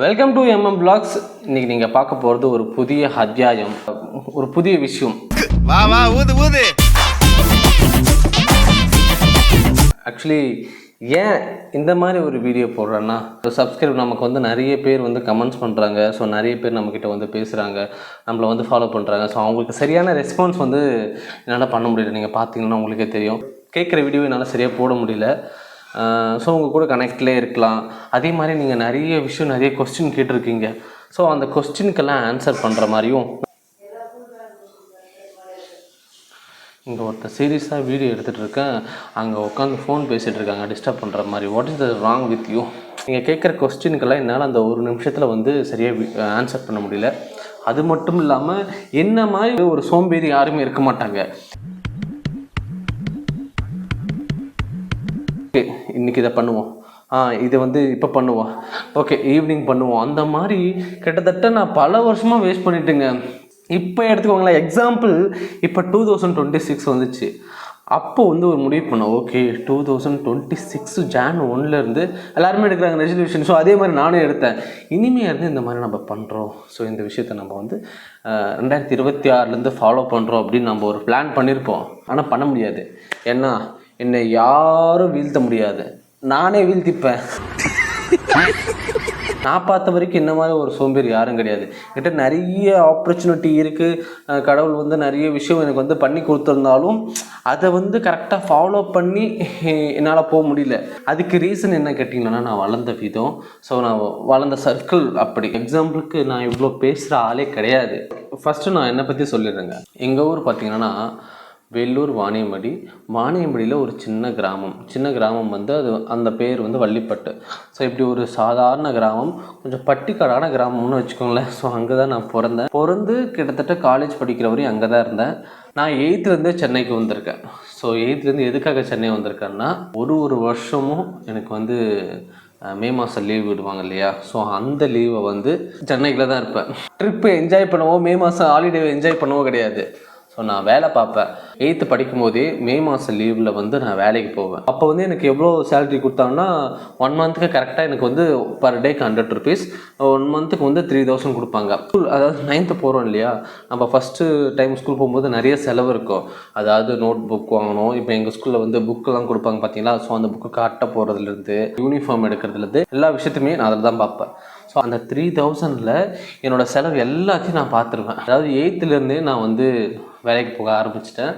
Welcome to blocks. இன்னைக்கு நீங்க பார்க்க போறது ஒரு புதிய அத்தியாயம், ஒரு புதிய விஷயம். வா வா ஊது ஊது. ஆக்சுவலி ஏன் இந்த மாதிரி ஒரு வீடியோ போடுறேன்னா, சப்ஸ்கிரைப் நமக்கு வந்து நிறைய பேர் வந்து கமெண்ட்ஸ் பண்ணுறாங்க. ஸோ நிறைய பேர் நம்மக்கிட்ட வந்து பேசுகிறாங்க, நம்மளை வந்து ஃபாலோ பண்ணுறாங்க. ஸோ அவங்களுக்கு சரியான ரெஸ்பான்ஸ் வந்து என்னால் பண்ண முடியல. நீங்கள் பார்த்தீங்கன்னா உங்களுக்கே தெரியும், கேட்குற வீடியோ என்னால் சரியாக போட முடியல. ஸோ உங்கள் கூட கனெக்ட்லேயே இருக்கலாம். அதே மாதிரி நீங்கள் நிறைய விஷயம், நிறைய கொஸ்டின் கேட்டிருக்கீங்க. ஸோ அந்த கொஸ்டினுக்கெல்லாம் ஆன்சர் பண்ணுற மாதிரியும் இங்கே ஒருத்தர் சீரியஸாக வீடியோ எடுத்துகிட்டு இருக்கேன், அங்கே உட்காந்து ஃபோன் பேசிகிட்டு இருக்காங்க, டிஸ்டர்ப் பண்ணுற மாதிரி. What is the wrong with you? நீங்கள் கேட்குற கொஸ்டினுக்கெல்லாம் என்னால் அந்த ஒரு நிமிஷத்தில் வந்து சரியாக ஆன்சர் பண்ண முடியல. அது மட்டும் இல்லாமல் என்ன மாதிரி ஒரு சோம்பேறி யாருமே இருக்க மாட்டாங்க. ஓகே, இன்றைக்கி இதை பண்ணுவோம், இதை வந்து இப்போ பண்ணுவோம், ஓகே ஈவினிங் பண்ணுவோம். அந்த மாதிரி கிட்டத்தட்ட நான் பல வருஷமாக வேஸ்ட் பண்ணிட்டேங்க. இப்போ எடுத்துக்கோங்களேன், எக்ஸாம்பிள் இப்போ 2026 வந்துச்சு. அப்போ வந்து ஒரு முடிவு பண்ணோம், ஓகே 2026 Jan 1 எல்லாருமே எடுக்கிறாங்க ரெசல்யூஷன். ஸோ அதே மாதிரி நானும் எடுத்தேன். இனிமேல் இருந்து இந்த மாதிரி நம்ம பண்ணுறோம். ஸோ இந்த விஷயத்தை நம்ம வந்து 2026 ஃபாலோ பண்ணுறோம் அப்படின்னு நம்ம ஒரு பிளான் பண்ணியிருப்போம். ஆனால் பண்ண முடியாது. ஏன்னா என்னை யாரும் வீழ்த்த முடியாது, நானே வீழ்த்திப்பேன். நான் பார்த்த வரைக்கும் இந்த மாதிரி ஒரு சோம்பேறி யாரும் கிடையாது. கிட்ட நிறைய ஆப்பர்ச்சுனிட்டி இருக்குது. கடவுள் வந்து நிறைய விஷயம் எனக்கு வந்து பண்ணி கொடுத்துருந்தாலும் அதை வந்து கரெக்டாக ஃபாலோ பண்ணி என்னால் போக முடியல. அதுக்கு ரீசன் என்ன கேட்டிங்கன்னா, நான் வளர்ந்த விதம். ஸோ நான் வளர்ந்த சர்க்கிள் அப்படி. எக்ஸாம்பிளுக்கு நான் இவ்வளோ பேசுகிற ஆளே கிடையாது. ஃபஸ்ட்டு நான் என்னை பற்றி சொல்லிடுறேங்க. எங்கள் ஊர் பார்த்திங்கன்னா வேலூர் வாணியம்படியில் ஒரு சின்ன கிராமம் வந்து அது அந்த பேர் வந்து வள்ளிப்பட்டு. ஸோ இப்படி ஒரு சாதாரண கிராமம், கொஞ்சம் பட்டிக்காடான கிராமம்னு வச்சுக்கோங்களேன். ஸோ அங்கே தான் நான் பிறந்து கிட்டத்தட்ட காலேஜ் படிக்கிற வரையும் அங்கே தான் இருந்தேன். நான் 8th சென்னைக்கு வந்திருக்கேன். ஸோ 8th எதுக்காக சென்னை வந்திருக்கேன்னா, ஒரு வருஷமும் எனக்கு வந்து மே மாதம் லீவ் விடுவாங்க இல்லையா. ஸோ அந்த லீவை வந்து சென்னைக்குள்ள தான் இருப்பேன். ட்ரிப்பு என்ஜாய் பண்ணவோ, மே மாதம் ஹாலிடேவை என்ஜாய் பண்ணவோ கிடையாது. ஸோ நான் வேலை பார்ப்பேன். 8th படிக்கும் போதே மே மாதம் லீவில் வந்து நான் வேலைக்கு போவேன். அப்போ வந்து எனக்கு எவ்வளோ சேலரி கொடுத்தாங்கன்னா, 1 மந்த்துக்கு கரெக்டாக எனக்கு வந்து பர் டேக்கு 100 rupees, 1 மந்த்துக்கு வந்து 3000 கொடுப்பாங்க. அதாவது 9th போகிறோம் இல்லையா, நம்ம ஃபஸ்ட்டு டைம் ஸ்கூல் போகும்போது நிறைய செலவு இருக்கும். அதாவது நோட் புக் வாங்கணும். இப்போ எங்கள் ஸ்கூலில் வந்து புக்கெல்லாம் கொடுப்பாங்க பார்த்தீங்களா. ஸோ அந்த புக்கு அட்டை போடுறதுலேருந்து யூனிஃபார்ம் எடுக்கிறதுலேருந்து எல்லா விஷயத்தையுமே நான் அதில் தான் பார்ப்பேன். ஸோ அந்த 3000 என்னோடய செலவு எல்லாத்தையும் நான் பார்த்துருவேன். அதாவது 8th நான் வந்து வேலைக்கு போக ஆரம்பிச்சிட்டேன்.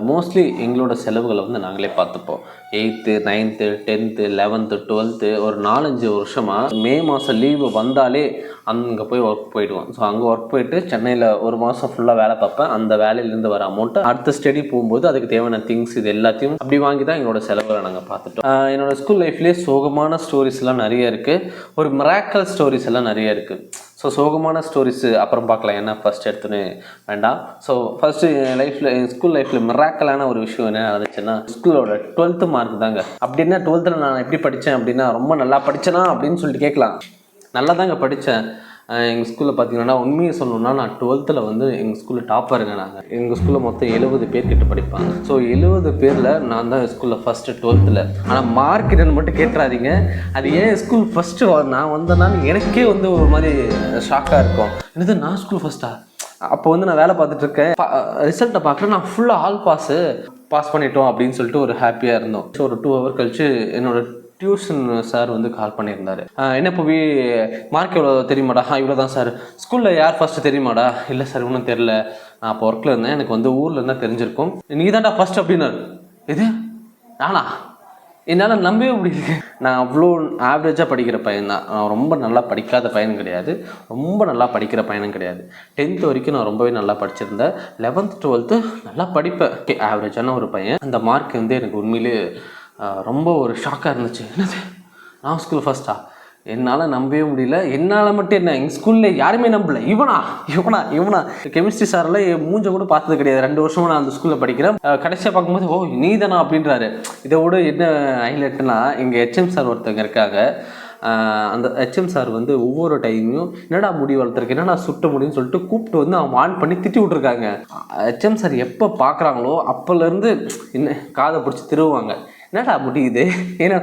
மோஸ்ட்லி எங்களோட செலவுகளை வந்து நாங்களே பார்த்துப்போம். 8th 9th 10th 11th 12th ஒரு 4-5 வருஷமாக மே மாதம் லீவு வந்தாலே அங்கே போய் ஒர்க் போயிடுவோம். ஸோ அங்கே ஒர்க் போயிட்டு சென்னையில் ஒரு மாதம் ஃபுல்லாக வேலை பார்ப்பேன். அந்த வேலையிலேருந்து வர அமௌண்ட்டு அடுத்த ஸ்டடி போகும்போது அதுக்கு தேவையான திங்ஸ் இது எல்லாத்தையும் அப்படி வாங்கி தான் எங்களோட செலவுகளை நாங்கள் பார்த்துட்டோம். என்னோடய ஸ்கூல் லைஃப்லேயே சோகமான ஸ்டோரிஸ்லாம் நிறைய இருக்குது, ஒரு மிராக்கல் ஸ்டோரிஸ் எல்லாம் நிறைய இருக்குது. ஸோ சோகமான ஸ்டோரிஸு அப்புறம் பார்க்கலாம், ஏன்னா ஃபஸ்ட் எடுத்துன்னு வேண்டாம். ஸோ ஃபஸ்ட்டு என் ஸ்கூல் லைஃப்பில் மிராக்கலான ஒரு விஷயம் என்ன நடந்துச்சுன்னா, ஸ்கூலோட 12th மார்க் தாங்க. அப்படின்னா 12th நான் எப்படி படித்தேன் அப்படின்னா, ரொம்ப நல்லா படித்தேனா அப்படின்னு சொல்லிட்டு கேட்கலாம். நல்லா தாங்க படித்தேன். எங்கள் ஸ்கூலில் பார்த்தீங்கன்னா, உண்மையை சொல்லணுன்னா நான் 12th வந்து எங்கள் ஸ்கூலில் டாப்பருங்க. எங்கள் ஸ்கூலில் மொத்தம் 70 பேர் கிட்ட படிப்பாங்க. ஸோ 70 பேரில் நான் தான் ஸ்கூலில் ஃபஸ்ட்டு 12th. ஆனால் மார்க் என்னன்னு மட்டும் கேட்டுறாதீங்க. அது ஏன் ஸ்கூல் ஃபஸ்ட்டு நான் வந்தேன்னாலும் எனக்கே வந்து ஒரு மாதிரி ஷாக்காக இருக்கும். என்னது நான் ஸ்கூல் ஃபஸ்ட்டா? அப்போ வந்து நான் வேலை பார்த்துட்டு இருக்கேன். ரிசல்ட்டை பார்க்குறேன், நான் ஃபுல்லாக ஆல் பாஸ் பண்ணிட்டோம் அப்படின்னு சொல்லிட்டு ஒரு ஹாப்பியாக இருந்தோம். ஸோ ஒரு 2 hour கழிச்சு என்னோட டியூஷன் சார் வந்து கால் பண்ணியிருந்தார். என்ன புவி, மார்க் எவ்வளோ தெரியுமாடா? இவ்வளோ தான் சார். ஸ்கூலில் யார் ஃபஸ்ட்டு தெரியுமாடா? இல்லை சார் இன்னும் தெரில, நான் அப்போ ஒர்க்கில் இருந்தேன், எனக்கு வந்து ஊரில் இருந்தால் தெரிஞ்சிருக்கும். நீ தான்டா ஃபஸ்ட் அப்படின்னாரு. இது நானா? என்னால் நம்பவே முடியல. நான் அவ்வளோ ஆவரேஜாக படிக்கிற பையன் தான். நான் ரொம்ப நல்லா படிக்காத பையனும் கிடையாது, ரொம்ப நல்லா படிக்கிற பையனும் கிடையாது. 10th வரைக்கும் நான் ரொம்பவே நல்லா படிச்சிருந்தேன். 11th 12th நல்லா படிப்பேன். ஆவரேஜான ஒரு பையன். அந்த மார்க் வந்து எனக்கு உண்மையிலே ரொம்ப ஒரு ஷாக்காக இருந்துச்சு. என்னது நான் ஸ்கூல் ஃபஸ்ட்டா? என்னால் நம்பவே முடியல. என்னால் மட்டும் என்ன, எங்கள் ஸ்கூலில் யாருமே நம்பலை. இவனா கெமிஸ்ட்ரி சாரெல்லாம் என் மூஞ்ச கூட பார்த்தது கிடையாது. 2 வருஷமாக நான் அந்த ஸ்கூலில் படிக்கிறேன். கடைசியாக பார்க்கும்போது ஓ நீ தானா அப்படின்றாரு. இதை விட என்ன ஹைலைட்னா, எங்கள் ஹெச்எம் சார் ஒருத்தவங்க இருக்காங்க. அந்த ஹெச்எம் சார் வந்து ஒவ்வொரு டைமையும் என்னடா முடி வளர்த்துருக்கு, என்னடா சுட்ட முடியும்னு சொல்லிட்டு கூப்பிட்டு வந்து அவங்க ஆன் பண்ணி திட்டி விட்ருக்காங்க. ஹெச்எம் சார் எப்போ பார்க்குறாங்களோ அப்போலேருந்து என்ன காதை பிடிச்சி திருவுவாங்க. என்னடா முடியுது, ஏன்னா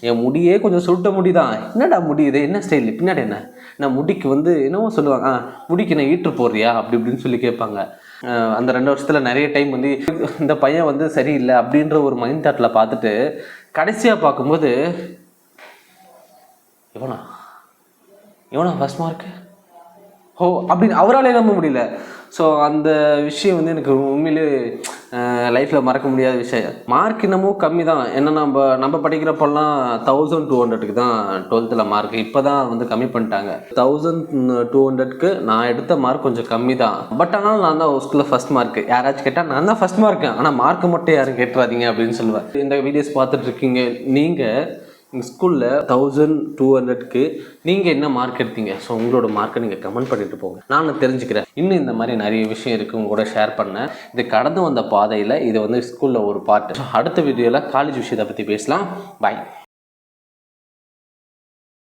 என் முடியே கொஞ்சம் சுருட்ட முடிதான், என்னடா முடியுது, என்ன ஸ்டைல், பின்னாடி என்ன, நான் முடிக்கு வந்து என்னவோ சொல்லுவாங்க, முடிக்கு நான் ஈட்டு போடுறியா அப்படி இப்படின்னு சொல்லி கேட்பாங்க. அந்த 2 வருஷத்தில் நிறைய டைம் வந்து இந்த பையன் வந்து சரியில்லை அப்படின்ற ஒரு மைண்ட் தாட்டில் பார்த்துட்டு கடைசியாக பார்க்கும்போது இவனா ஃபர்ஸ்ட் மார்க்கு ஓ அப்படின்னு அவராலே நம்ப முடியல. ஸோ அந்த விஷயம் வந்து எனக்கு உண்மையிலே லைஃப்பில் மறக்க முடியாத விஷயம். மார்க் இன்னமும் கம்மி தான், ஏன்னா நம்ம படிக்கிறப்பெல்லாம் 1200 தான் 12th மார்க். இப்போ தான் வந்து கம்மி பண்ணிட்டாங்க. 1200க்கு நான் எடுத்த மார்க் கொஞ்சம் கம்மி தான். பட் ஆனால் நான் தான் ஸ்கூலில் ஃபஸ்ட் மார்க். யாராச்சும் கேட்டால் நான் தான் ஃபஸ்ட் மார்க்கு, ஆனால் மார்க்கு மட்டும் யாரும் கேட்டுறாதீங்க அப்படின்னு சொல்லுவேன். இந்த வீடியோஸ் பார்த்துட்டு இருக்கீங்க நீங்கள், எங்கள் ஸ்கூலில் 1200க்கு நீங்கள் என்ன மார்க் எடுத்தீங்க? ஸோ உங்களோட மார்க்கை நீங்கள் கமெண்ட் பண்ணிட்டு போங்க, நான் தெரிஞ்சுக்கிறேன். இன்னும் இந்த மாதிரி நிறைய விஷயம் இருக்குது உங்க கூட ஷேர் பண்ணேன். இது கடந்து வந்த பாதையில் இது வந்து ஸ்கூலில் ஒரு பார்ட். அடுத்த வீடியோவில் காலேஜ் விஷயத்தை பற்றி பேசலாம். பாய்.